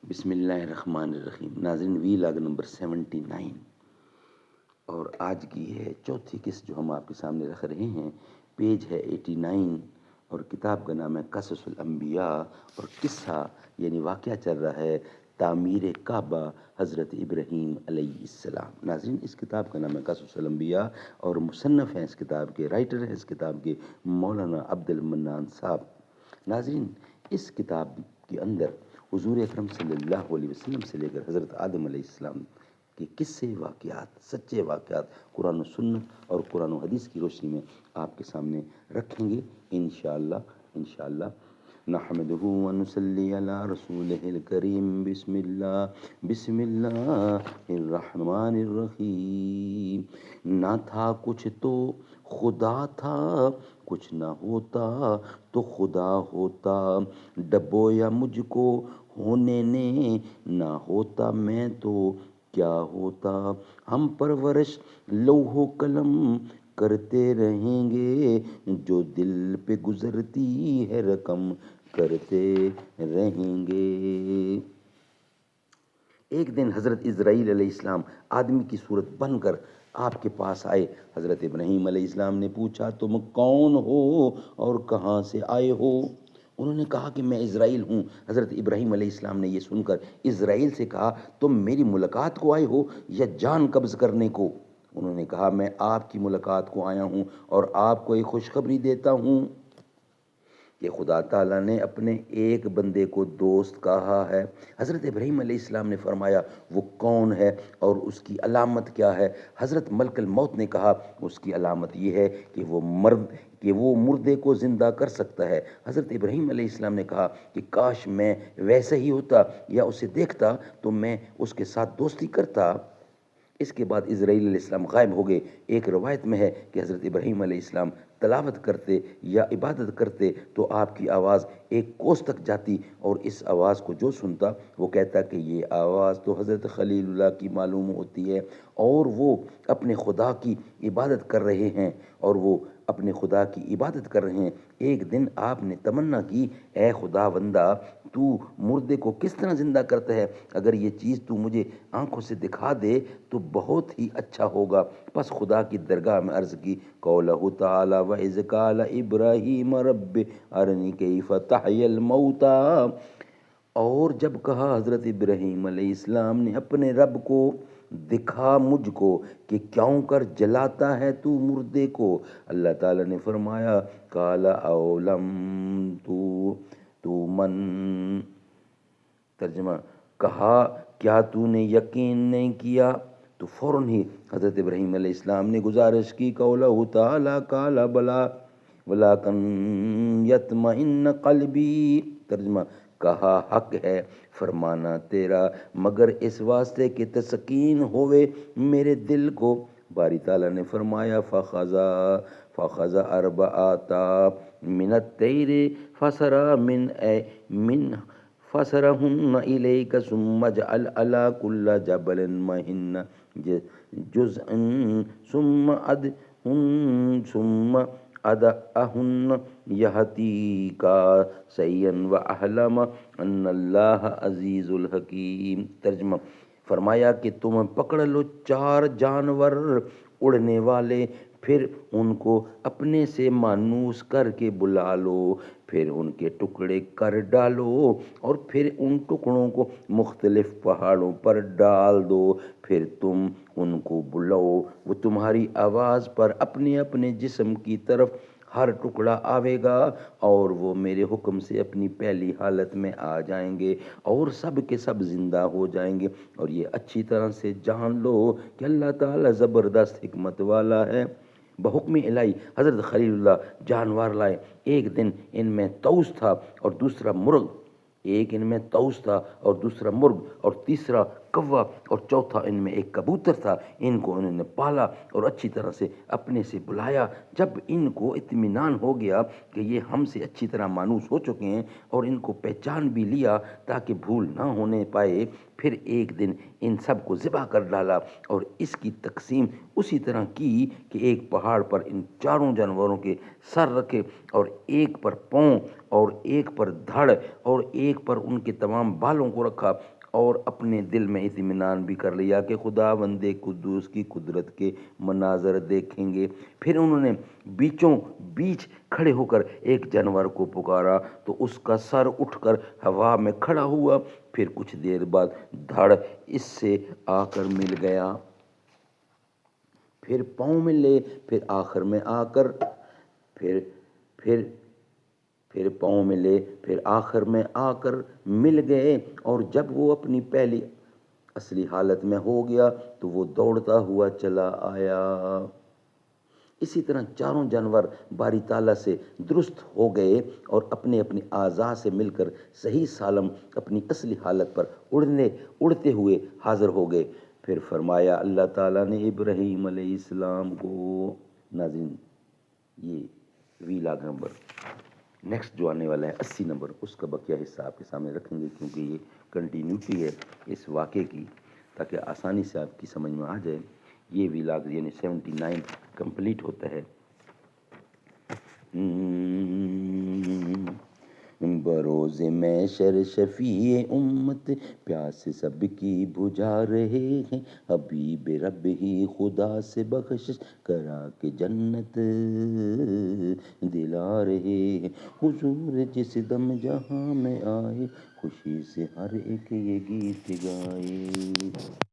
بسم اللہ الرحمن الرحیم۔ ناظرین، وی لاگ نمبر 79 اور آج کی ہے چوتھی قسط جو ہم آپ کے سامنے رکھ رہے ہیں۔ پیج ہے 89 اور کتاب کا نام ہے قصص الانبیاء، اور قصہ یعنی واقعہ چل رہا ہے تعمیر کعبہ حضرت ابراہیم علیہ السلام۔ ناظرین، اس کتاب کا نام ہے قصص الانبیاء اور مصنف ہیں اس کتاب کے، رائٹر ہیں اس کتاب کے مولانا عبد المنان صاحب۔ ناظرین، اس کتاب کے اندر حضور اکرم صلی اللہ علیہ وسلم سے لے کر حضرت آدم علیہ السلام کے قصے، واقعات، سچے واقعات قرآن و سنت اور قرآن و حدیث کی روشنی میں آپ کے سامنے رکھیں گے انشاءاللہ۔ نحمدہ و نصلی علی رسولہ الکریم۔ بسم اللہ الرحمن الرحیم۔ نہ تھا کچھ تو خدا تھا، کچھ نہ ہوتا تو خدا ہوتا، ڈبویا مجھ کو ہونے نے، نہ ہوتا میں تو کیا ہوتا۔ ہم پرورش لوح و قلم کرتے رہیں گے، جو دل پہ گزرتی ہے رقم کرتے رہیں گے۔ ایک دن حضرت اسرائیل علیہ السلام آدمی کی صورت بن کر آپ کے پاس آئے۔ حضرت ابراہیم علیہ السلام نے پوچھا، تم کون ہو اور کہاں سے آئے ہو؟ انہوں نے کہا کہ میں اسرائیل ہوں۔ حضرت ابراہیم علیہ السلام نے یہ سن کر اسرائیل سے کہا، تم میری ملاقات کو آئے ہو یا جان قبض کرنے کو؟ انہوں نے کہا، میں آپ کی ملاقات کو آیا ہوں اور آپ کو ایک خوشخبری دیتا ہوں کہ خدا تعالیٰ نے اپنے ایک بندے کو دوست کہا ہے۔ حضرت ابراہیم علیہ السلام نے فرمایا، وہ کون ہے اور اس کی علامت کیا ہے؟ حضرت ملک الموت نے کہا، اس کی علامت یہ ہے کہ وہ مردے کو زندہ کر سکتا ہے۔ حضرت ابراہیم علیہ السلام نے کہا کہ کاش میں ویسا ہی ہوتا یا اسے دیکھتا تو میں اس کے ساتھ دوستی کرتا۔ اس کے بعد اسرائیل علیہ السلام غائب ہو گئے۔ ایک روایت میں ہے کہ حضرت ابراہیم علیہ السلام تلاوت کرتے یا عبادت کرتے تو آپ کی آواز ایک کوس تک جاتی، اور اس آواز کو جو سنتا وہ کہتا کہ یہ آواز تو حضرت خلیل اللہ کی معلوم ہوتی ہے، اور وہ اپنے خدا کی عبادت کر رہے ہیں ایک دن آپ نے تمنا کی، اے خدا بندہ، تو مردے کو کس طرح زندہ کرتا ہے؟ اگر یہ چیز تو مجھے آنکھوں سے دکھا دے تو بہت ہی اچھا ہوگا۔ پس خدا کی درگاہ میں عرض کی، قولہ تعالی وَإِذْ قَالَ إِبْرَاهِيمَ رَبِّ أَرِنِي كَيْفَ تُحْيِي الْمَوْتَىٰ، اور جب کہا حضرت ابراہیم علیہ السلام نے اپنے رب کو، دکھا مجھ کو کہ کیوں کر جلاتا ہے تو مردے کو۔ اللہ تعالیٰ نے فرمایا، قَالَ أَوْلَمْ تُؤْمِنْ، ترجمہ، کہا کیا تو نے یقین نہیں کیا؟ تو فوراً ہی حضرت ابراہیم علیہ السلام نے گزارش کی، قَوْلَهُ تَعَالَىٰ قَالَ بَلَىٰ وَلَٰكِن يَطْمَئِنَّ قَلْبِي، ترجمہ، کہا حق ہے فرمانا تیرا، مگر اس واسطے کہ تسکین ہوئے میرے دل کو۔ باری تعالیٰ نے فرمایا، فَأَخَذَ أَرْبَعَةً مِّنَ الطَّيْرِ فَصَرَهُنَّ إِلَيْكَ ثُمَّ اجْعَلْ عَلَىٰ كُلِّ جَبَلٍ مِّنْهُنَّ جُزْءًا ثُمَّ ادعهن يأتيك سعيا واعلم ان اللہ عزیز الحکیم۔ ترجمہ، فرمایا کہ تم پکڑ لو 4 جانور اڑنے والے، پھر ان کو اپنے سے مانوس کر کے بلا لو، پھر ان کے ٹکڑے کر ڈالو، اور پھر ان ٹکڑوں کو مختلف پہاڑوں پر ڈال دو، پھر تم ان کو بلاؤ، وہ تمہاری آواز پر اپنے اپنے جسم کی طرف ہر ٹکڑا آوے گا، اور وہ میرے حکم سے اپنی پہلی حالت میں آ جائیں گے، اور سب کے سب زندہ ہو جائیں گے۔ اور یہ اچھی طرح سے جان لو کہ اللہ تعالیٰ زبردست حکمت والا ہے۔ بحکم الہی حضرت خلیل اللہ جانور لائے۔ ایک ان میں طوس تھا اور دوسرا مرغ، اور تیسرا کوا، اور چوتھا ان میں ایک کبوتر تھا۔ ان کو انہوں نے پالا اور اچھی طرح سے اپنے سے بلایا۔ جب ان کو اطمینان ہو گیا کہ یہ ہم سے اچھی طرح مانوس ہو چکے ہیں اور ان کو پہچان بھی لیا تاکہ بھول نہ ہونے پائے، پھر ایک دن ان سب کو ذبح کر ڈالا، اور اس کی تقسیم اسی طرح کی کہ ایک پہاڑ پر ان 4 جانوروں کے سر رکھے، اور ایک پر پاؤں، اور ایک پر دھڑ، اور ایک پر ان کے تمام بالوں کو رکھا، اور اپنے دل میں اطمینان بھی کر لیا کہ خدا بند قدوس کی قدرت کے مناظر دیکھیں گے۔ پھر انہوں نے بیچوں بیچ کھڑے ہو کر ایک جانور کو پکارا تو اس کا سر اٹھ کر ہوا میں کھڑا ہوا، پھر کچھ دیر بعد دھڑ اس سے آ کر مل گیا، پھر پاؤں ملے، پھر آخر میں آ کر پھر پاؤں ملے، پھر آخر میں آ کر مل گئے، اور جب وہ اپنی پہلی اصلی حالت میں ہو گیا تو وہ دوڑتا ہوا چلا آیا۔ اسی طرح چاروں جانور باری تعالیٰ سے درست ہو گئے اور اپنے اپنے اعضاء سے مل کر صحیح سالم اپنی اصلی حالت پر اڑتے ہوئے حاضر ہو گئے۔ پھر فرمایا اللہ تعالیٰ نے ابراہیم علیہ السلام کو۔ ناظرین، یہ وی لاگ نمبر نیکسٹ جو آنے والا ہے 80 نمبر، اس کا بقیہ حصہ آپ کے سامنے رکھیں گے، کیونکہ یہ کنٹینیوٹی ہے اس واقعے کی، تاکہ آسانی سے آپ کی سمجھ میں آ جائے۔ یہ وی لاگ یعنی 79 کمپلیٹ ہوتا ہے۔ بروز محشر شفیع امت پیاس سب کی بجھا رہے ہیں، حبیب رب ہی خدا سے بخشش کرا کے جنت دلا رہے ہیں۔ حضور جس دم جہاں میں آئے، خوشی سے ہر ایک یہ گیت گائے۔